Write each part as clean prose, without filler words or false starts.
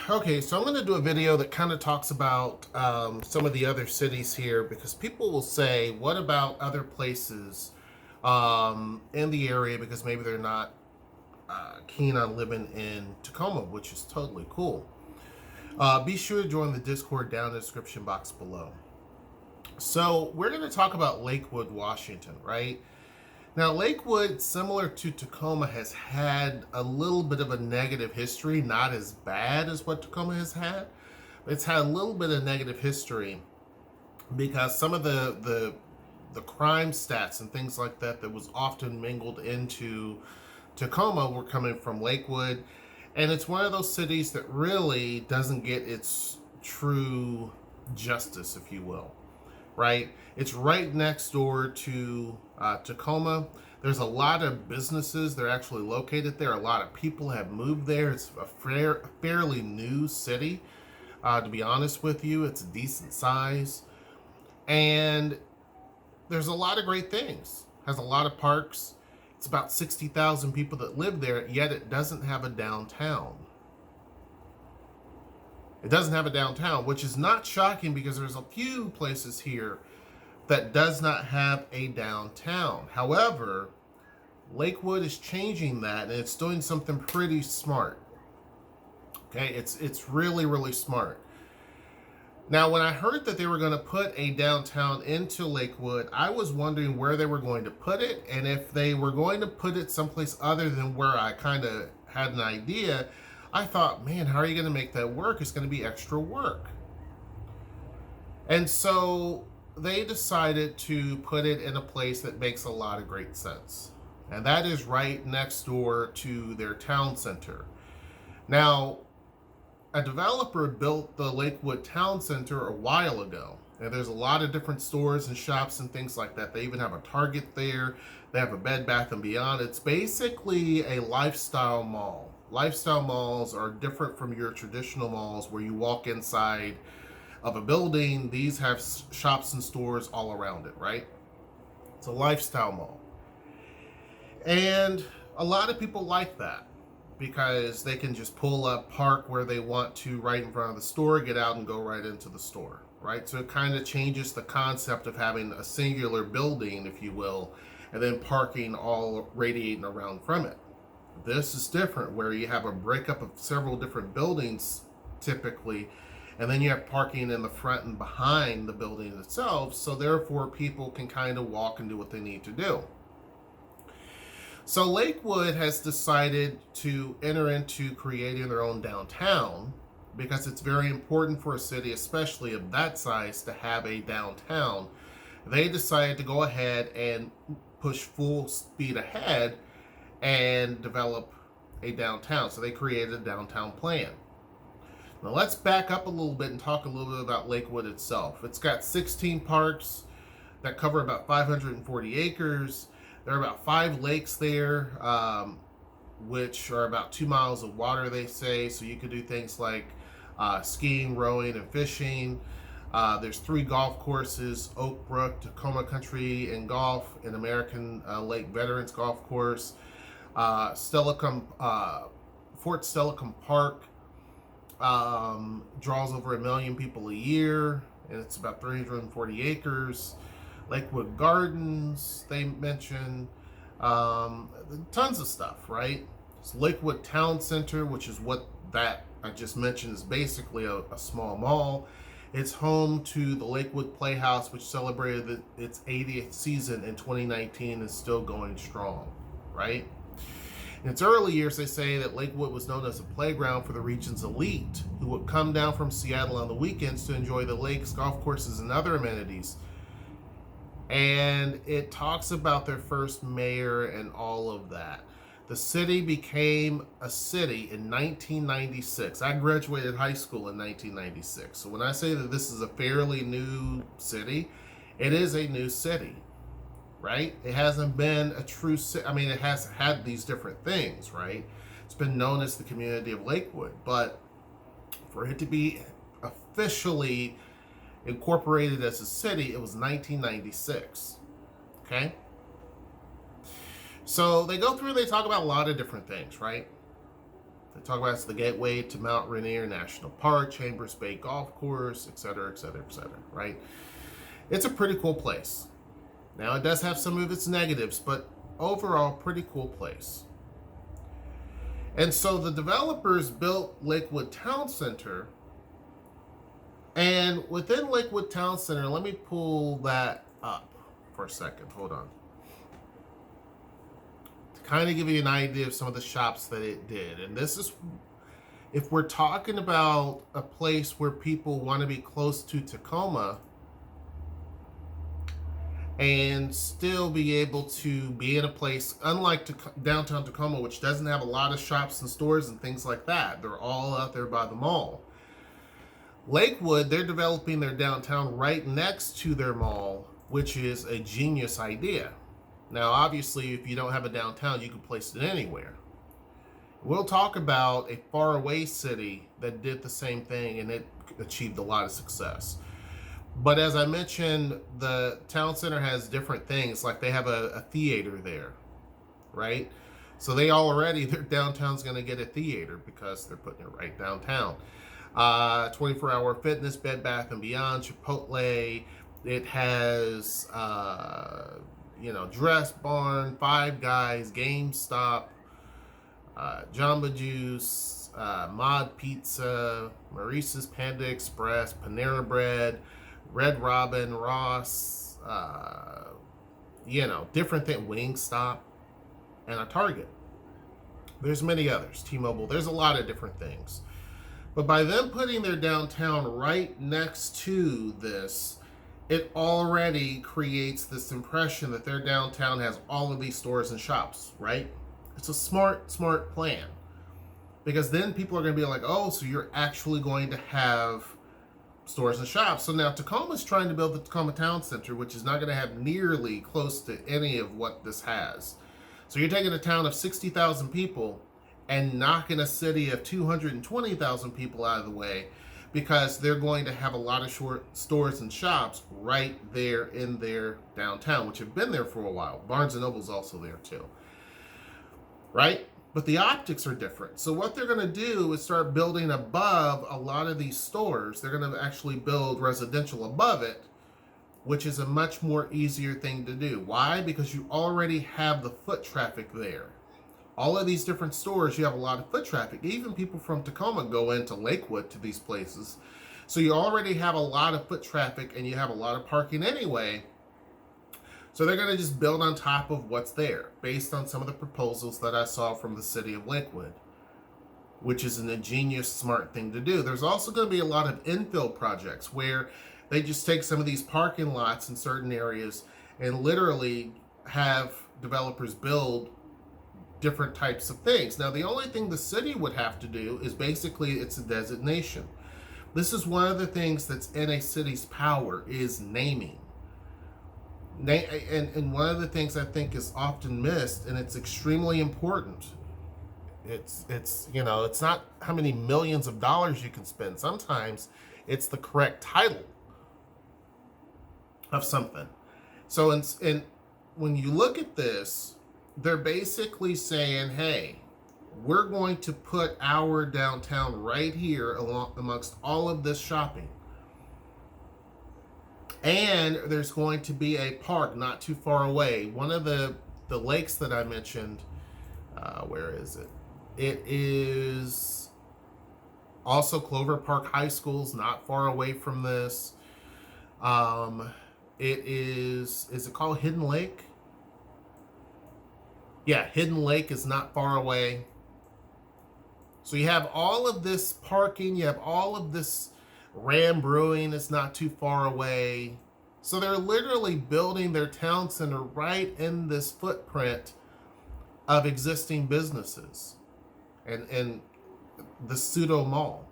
Okay, so I'm going to do a video that kind of talks about some of the other cities here because people will say, what about other places in the area because maybe they're not keen on living in Tacoma, which is totally cool. Be sure to join the Discord down in the description box below. So we're going to talk about Lakewood, Washington, right? Now, Lakewood, similar to Tacoma, has had a little bit of a negative history, not as bad as what Tacoma has had. But it's had a little bit of negative history because some of the crime stats and things like that that was often mingled into Tacoma were coming from Lakewood. And it's one of those cities that really doesn't get its true justice, if you will, right? It's right next door to Tacoma. There's a lot of businesses that are actually located there. A lot of people have moved there. It's a fairly new city, to be honest with you. It's a decent size. And there's a lot of great things. It has a lot of parks. It's about 60,000 people that live there, yet it doesn't have a downtown. It doesn't have a downtown, which is not shocking because there's a few places here that does not have a downtown. However, Lakewood is changing that, and it's doing something pretty smart. Okay, it's really, really smart. Now, when I heard that they were going to put a downtown into Lakewood, I was wondering where they were going to put it, and if they were going to put it someplace other than where I kind of had an idea, I thought, man, how are you going to make that work? It's going to be extra work. And so they decided to put it in a place that makes a lot of great sense. And that is right next door to their town center. Now, a developer built the Lakewood Town Center a while ago. And there's a lot of different stores and shops and things like that. They even have a Target there. They have a Bed Bath & Beyond. It's basically a lifestyle mall. Lifestyle malls are different from your traditional malls where you walk inside of a building. These have shops and stores all around it, right? It's a lifestyle mall. And a lot of people like that because they can just pull up, park where they want to right in front of the store, get out and go right into the store, right? So it kind of changes the concept of having a singular building, if you will, and then parking all radiating around from it. This is different where you have a breakup of several different buildings typically, and then you have parking in the front and behind the building itself, so therefore people can kind of walk and do what they need to do. So Lakewood has decided to enter into creating their own downtown because it's very important for a city, especially of that size, to have a downtown. They decided to go ahead and push full speed ahead and develop a downtown. So they created a downtown plan. Now let's back up a little bit and talk a little bit about Lakewood itself. It's got 16 parks that cover about 540 acres. There are about 5 lakes there, which are about 2 miles of water, they say. So you could do things like skiing, rowing, and fishing. There's 3 golf courses: Oak Brook, Tacoma Country and Golf, and American Lake Veterans Golf Course. Fort Stelicum Park draws over 1 million people a year, and it's about 340 acres. Lakewood Gardens, they mention tons of stuff, right? It's Lakewood Town Center, which is what that I just mentioned is basically a small mall. It's home to the Lakewood Playhouse, which celebrated its 80th season in 2019 and is still going strong, right? In its early years, they say that Lakewood was known as a playground for the region's elite, who would come down from Seattle on the weekends to enjoy the lakes, golf courses, and other amenities. And it talks about their first mayor and all of that. The city became a city in 1996. I graduated high school in 1996. So when I say that this is a fairly new city, it is a new city, right? It hasn't been a true city. I mean, it has had these different things, right? It's been known as the community of Lakewood. But for it to be officially incorporated as a city, it was 1996. Okay? So they go through and they talk about a lot of different things, right? They talk about it's the gateway to Mount Rainier National Park, Chambers Bay Golf Course, etc., etc., etc., right? It's a pretty cool place. Now, it does have some of its negatives, but overall, pretty cool place. And so the developers built Lakewood Town Center. And within Lakewood Town Center, let me pull that up for a second. Hold on. To kind of give you an idea of some of the shops that it did. And this is, if we're talking about a place where people want to be close to Tacoma and still be able to be in a place, unlike downtown Tacoma, which doesn't have a lot of shops and stores and things like that. They're all out there by the mall. Lakewood, they're developing their downtown right next to their mall, which is a genius idea. Now, obviously, if you don't have a downtown, you can place it anywhere. We'll talk about a faraway city that did the same thing and it achieved a lot of success. But as I mentioned, the town center has different things. Like they have a theater there, right? So their downtown's going to get a theater because they're putting it right downtown. 24-hour fitness, Bed Bath & Beyond, Chipotle. It has, Dress Barn, Five Guys, GameStop, Jamba Juice, Mod Pizza, Maurice's Panda Express, Panera Bread, Red Robin, Ross, different things, Wingstop, and a Target. There's many others, T-Mobile, there's a lot of different things. But by them putting their downtown right next to this, it already creates this impression that their downtown has all of these stores and shops, right? It's a smart plan. Because then people are going to be like, oh, so you're actually going to have stores and shops. So now Tacoma's trying to build the Tacoma Town Center, which is not going to have nearly close to any of what this has. So you're taking a town of 60,000 people and knocking a city of 220,000 people out of the way because they're going to have a lot of short stores and shops right there in their downtown, which have been there for a while. Barnes & Noble's also there too, right? But the optics are different. So what they're going to do is start building above a lot of these stores. They're going to actually build residential above it, which is a much more easier thing to do. Why? Because you already have the foot traffic there. All of these different stores, you have a lot of foot traffic. Even people from Tacoma go into Lakewood to these places. So you already have a lot of foot traffic and you have a lot of parking anyway. So they're going to just build on top of what's there based on some of the proposals that I saw from the city of Lakewood, which is an ingenious, smart thing to do. There's also going to be a lot of infill projects where they just take some of these parking lots in certain areas and literally have developers build different types of things. Now, the only thing the city would have to do is basically it's a designation. This is one of the things that's in a city's power is naming. And one of the things I think is often missed, and it's extremely important, it's not how many millions of dollars you can spend. Sometimes it's the correct title of something. So when you look at this, they're basically saying, hey, we're going to put our downtown right here amongst all of this shopping. And there's going to be a park not too far away. One of the lakes that I mentioned, where is it? It is also Clover Park High School's not far away from this. It is it called Hidden Lake? Yeah, Hidden Lake is not far away. So you have all of this parking, you have all of this Ram Brewing is not too far away. So they're literally building their town center right in this footprint of existing businesses and the pseudo mall,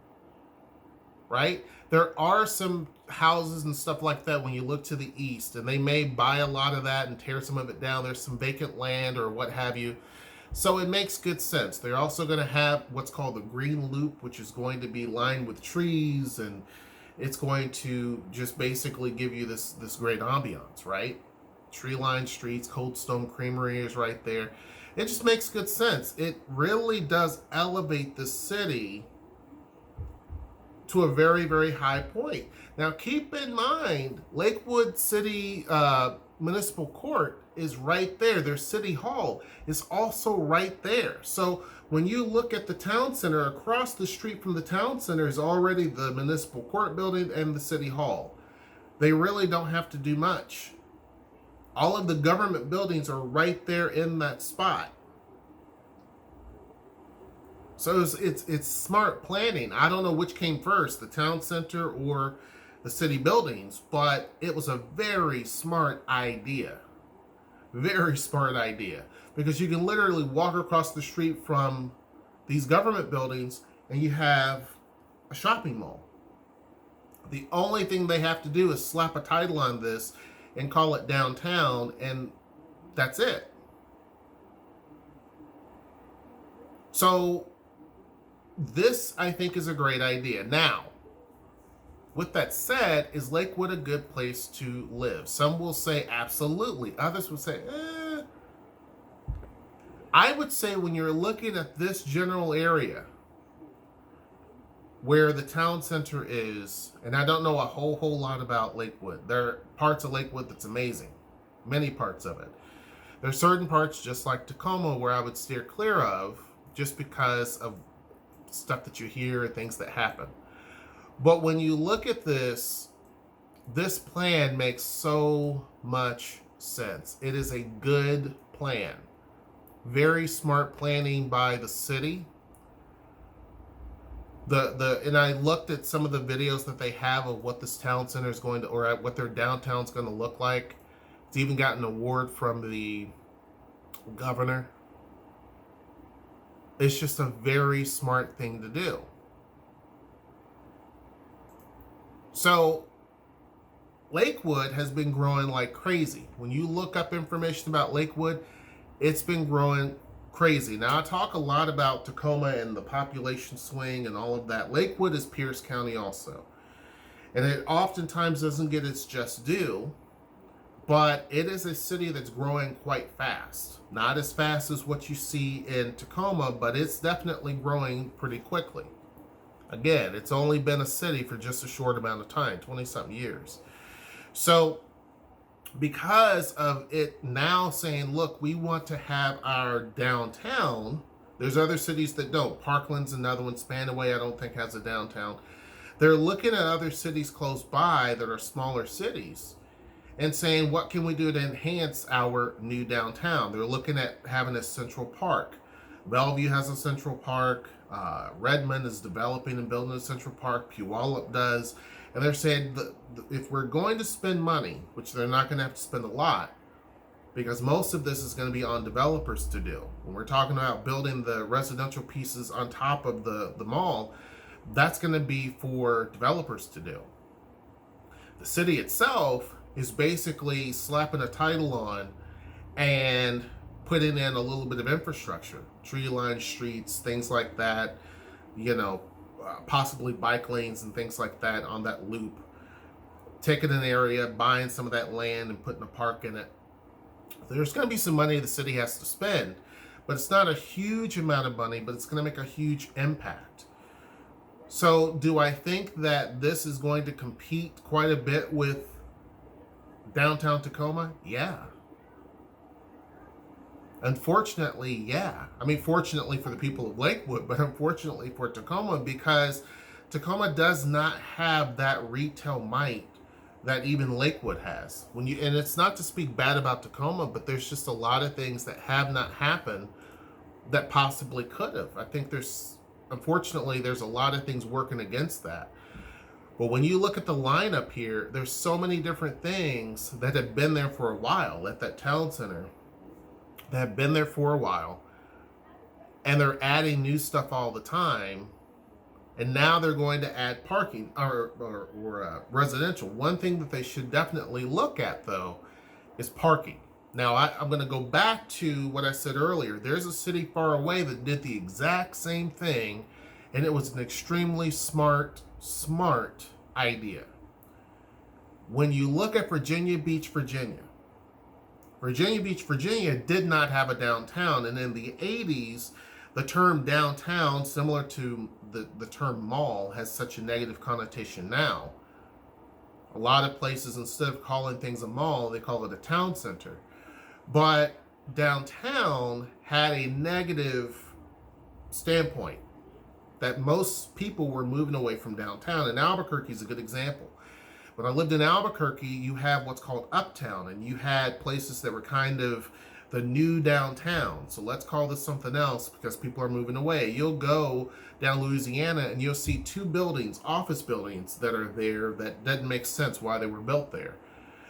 right? There are some houses and stuff like that when you look to the east, and they may buy a lot of that and tear some of it down. There's some vacant land or what have you. So it makes good sense. They're also going to have what's called the green loop, which is going to be lined with trees, and it's going to just basically give you this great ambiance, right? Tree-lined streets, Cold Stone Creamery is right there. It just makes good sense. It really does elevate the city to a very, very high point. Now, keep in mind, Lakewood City Municipal Court is right there. Their city hall is also right there. So when you look at the town center, across the street from the town center is already the municipal court building and the city hall. They really don't have to do much. All of the government buildings are right there in that spot. So it's smart planning. I don't know which came first, the town center or the city buildings, but it was a very smart idea. Very smart idea. Because you can literally walk across the street from these government buildings and you have a shopping mall. The only thing they have to do is slap a title on this and call it downtown, and that's it. So this, I think, is a great idea. Now, with that said, is Lakewood a good place to live? Some will say absolutely. Others will say, I would say when you're looking at this general area where the town center is, and I don't know a whole lot about Lakewood. There are parts of Lakewood that's amazing. Many parts of it. There are certain parts, just like Tacoma, where I would steer clear of just because of stuff that you hear and things that happen. But when you look at this plan makes so much sense. It is a good plan. Very smart planning by the city. And I looked at some of the videos that they have of what this town center is going to, or what their downtown's going to look like. It's even got an award from the governor. It's just a very smart thing to do. So Lakewood has been growing like crazy. When you look up information about Lakewood, it's been growing crazy. Now, I talk a lot about Tacoma and the population swing and all of that. Lakewood is Pierce County also. And it oftentimes doesn't get its just due, but it is a city that's growing quite fast. Not as fast as what you see in Tacoma, but it's definitely growing pretty quickly. Again, it's only been a city for just a short amount of time, 20-something years. So because of it now saying, look, we want to have our downtown, there's other cities that don't. Parkland's another one. Spanaway, I don't think, has a downtown. They're looking at other cities close by that are smaller cities and saying, what can we do to enhance our new downtown? They're looking at having a central park. Bellevue has a central park. Redmond is developing and building a central park. Puyallup does. And they're saying that if we're going to spend money, which they're not going to have to spend a lot, because most of this is going to be on developers to do. When we're talking about building the residential pieces on top of the mall, that's going to be for developers to do. The city itself is basically slapping a title on and putting in a little bit of infrastructure, tree-lined streets, things like that, possibly bike lanes and things like that on that loop. Taking an area, buying some of that land and putting a park in it. There's going to be some money the city has to spend, but it's not a huge amount of money, but it's going to make a huge impact. So do I think that this is going to compete quite a bit with downtown Tacoma? Yeah. Unfortunately, yeah. I mean, fortunately for the people of Lakewood, but unfortunately for Tacoma, because Tacoma does not have that retail might that even Lakewood has. And it's not to speak bad about Tacoma, but there's just a lot of things that have not happened that possibly could have. I think unfortunately, there's a lot of things working against that. But when you look at the lineup here, there's so many different things that have been there for a while at that town center. That have been there for a while, and they're adding new stuff all the time, and now they're going to add parking or residential. One thing that they should definitely look at, though, is parking. Now, I'm going to go back to what I said earlier. There's a city far away that did the exact same thing, and it was an extremely smart idea. When you look at Virginia Beach, Virginia, Virginia Beach, Virginia did not have a downtown. And in the 80s, the term downtown, similar to the term mall, has such a negative connotation now. A lot of places, instead of calling things a mall, they call it a town center. But downtown had a negative standpoint that most people were moving away from downtown. And Albuquerque is a good example. When I lived in Albuquerque, you have what's called uptown, and you had places that were kind of the new downtown. So let's call this something else because people are moving away. You'll go down Louisiana and you'll see two buildings, office buildings that are there that doesn't make sense why they were built there.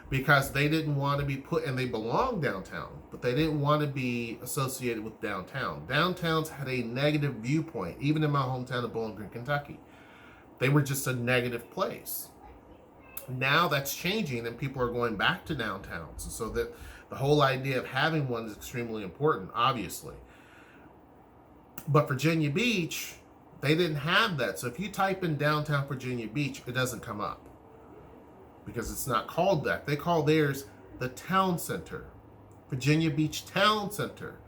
Because they didn't want to be put, and they belong downtown, but they didn't want to be associated with downtown. Downtowns had a negative viewpoint, even in my hometown of Bowling Green, Kentucky. They were just a negative place. Now that's changing and people are going back to downtowns. So that the whole idea of having one is extremely important, obviously. But Virginia Beach, they didn't have that. So if you type in downtown Virginia Beach, it doesn't come up because it's not called that. They call theirs the town center, Virginia Beach Town Center.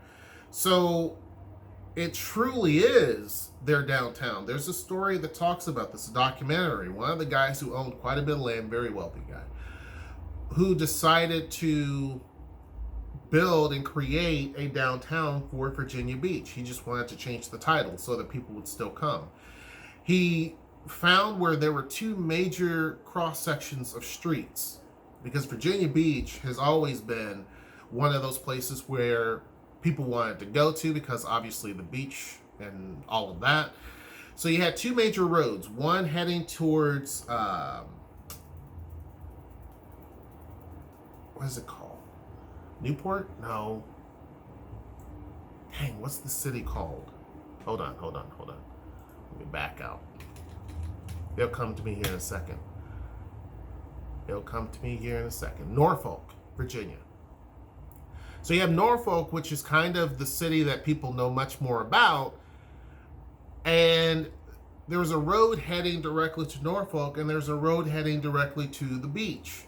So it truly is their downtown. There's a story that talks about this, a documentary. One of the guys who owned quite a bit of land, very wealthy guy, who decided to build and create a downtown for Virginia Beach. He just wanted to change the title so that people would still come. He found where there were two major cross sections of streets, because Virginia Beach has always been one of those places where people wanted to go to because obviously the beach and all of that. So you had two major roads, one heading towards what is it called? Newport? No. Dang, what's the city called? Hold on. Let me back out. They'll come to me here in a second. Norfolk, Virginia. So you have Norfolk, which is kind of the city that people know much more about. And there was a road heading directly to Norfolk, and there's a road heading directly to the beach.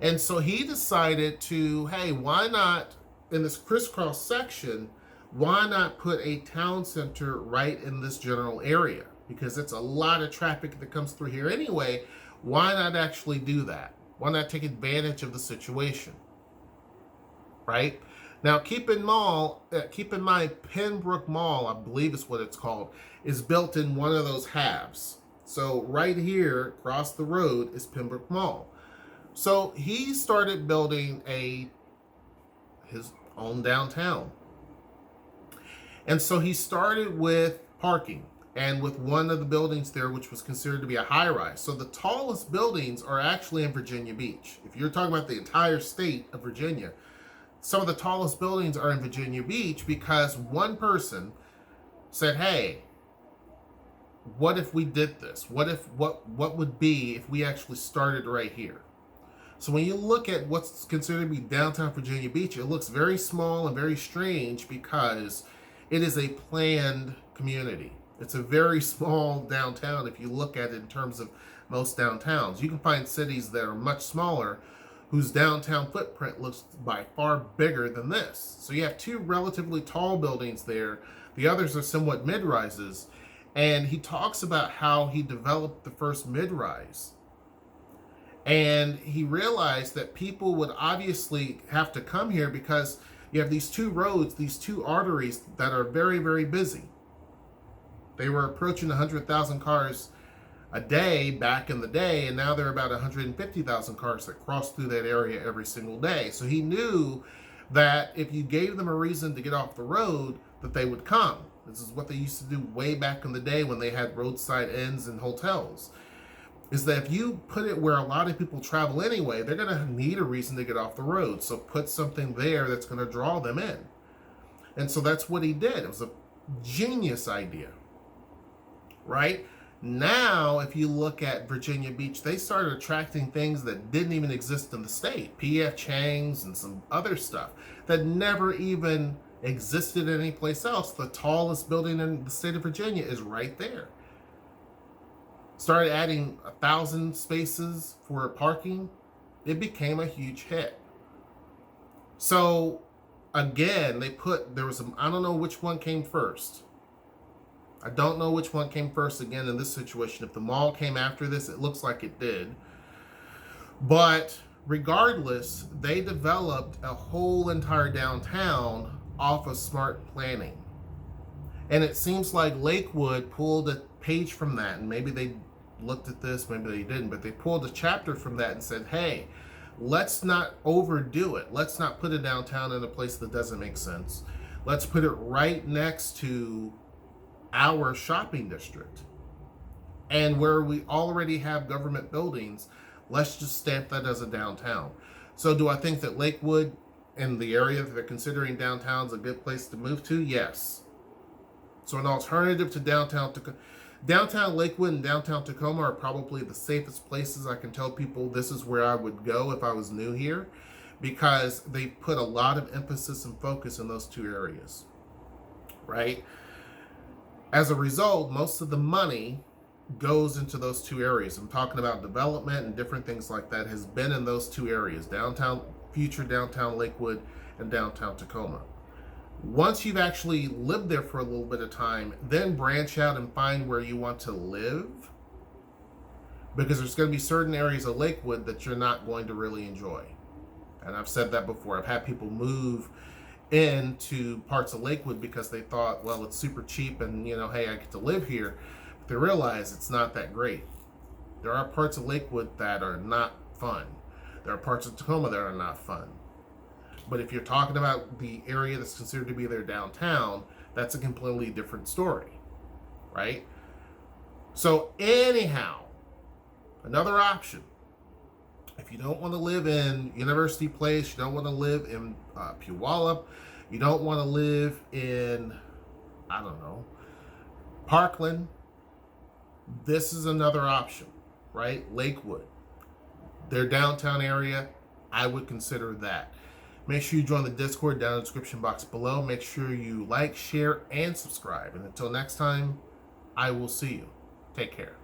And so he decided to, hey, why not, in this crisscross section, why not put a town center right in this general area? Because it's a lot of traffic that comes through here anyway. Why not actually do that? Why not take advantage of the situation? Right? Now, keep in mind, Pembroke Mall, I believe is what it's called, is built in one of those halves. So right here, across the road, is Pembroke Mall. So he started building his own downtown. And so he started with parking and with one of the buildings there, which was considered to be a high-rise. So the tallest buildings are actually in Virginia Beach. If you're talking about the entire state of Virginia, some of the tallest buildings are in Virginia Beach because one person said, hey, what if we did this? What would be if we actually started right here? So when you look at what's considered to be downtown Virginia Beach, it looks very small and very strange because it is a planned community. It's a very small downtown if you look at it in terms of most downtowns. You can find cities that are much smaller whose downtown footprint looks by far bigger than this. So you have two relatively tall buildings there. The others are somewhat mid-rises. And he talks about how he developed the first mid-rise. And he realized that people would obviously have to come here because you have these two roads, these two arteries that are very, very busy. They were approaching 100,000 cars a day back in the day, and now there are about 150,000 cars that cross through that area every single day. So he knew that if you gave them a reason to get off the road, that they would come. This is what they used to do way back in the day when they had roadside inns and hotels. Is that if you put it where a lot of people travel anyway, they're going to need a reason to get off the road. So put something there that's going to draw them in. And so that's what he did. It was a genius idea. Right? Now, if you look at Virginia Beach, they started attracting things that didn't even exist in the state. P.F. Chang's and some other stuff that never even existed anyplace else. The tallest building in the state of Virginia is right there. Started adding 1,000 spaces for parking. It became a huge hit. So again, there was I don't know which one came first. I don't know which one came first again in this situation. If the mall came after this, it looks like it did. But regardless, they developed a whole entire downtown off of smart planning. And it seems like Lakewood pulled a page from that, and maybe they looked at this, maybe they didn't, but they pulled a chapter from that and said, hey, let's not overdo it. Let's not put a downtown in a place that doesn't make sense. Let's put it right next to our shopping district. And where we already have government buildings, let's just stamp that as a downtown. So do I think that Lakewood and the area that they're considering downtown is a good place to move to? Yes. So an alternative to downtown Lakewood and downtown Tacoma are probably the safest places. I can tell people this is where I would go if I was new here, because they put a lot of emphasis and focus in those two areas, right? As a result, most of the money goes into those two areas. I'm talking about development and different things like that has been in those two areas, future downtown Lakewood and downtown Tacoma. Once you've actually lived there for a little bit of time, then branch out and find where you want to live, because there's going to be certain areas of Lakewood that you're not going to really enjoy. And I've said that before. I've had people move into parts of Lakewood because they thought, well, it's super cheap and, hey, I get to live here. But they realize it's not that great. There are parts of Lakewood that are not fun. There are parts of Tacoma that are not fun. But if you're talking about the area that's considered to be their downtown, that's a completely different story, right? So anyhow, another option. If you don't want to live in University Place, you don't want to live in Puyallup, you don't want to live in, Parkland, this is another option, right? Lakewood. Their downtown area, I would consider that. Make sure you join the Discord down in the description box below. Make sure you like, share, and subscribe. And until next time, I will see you. Take care.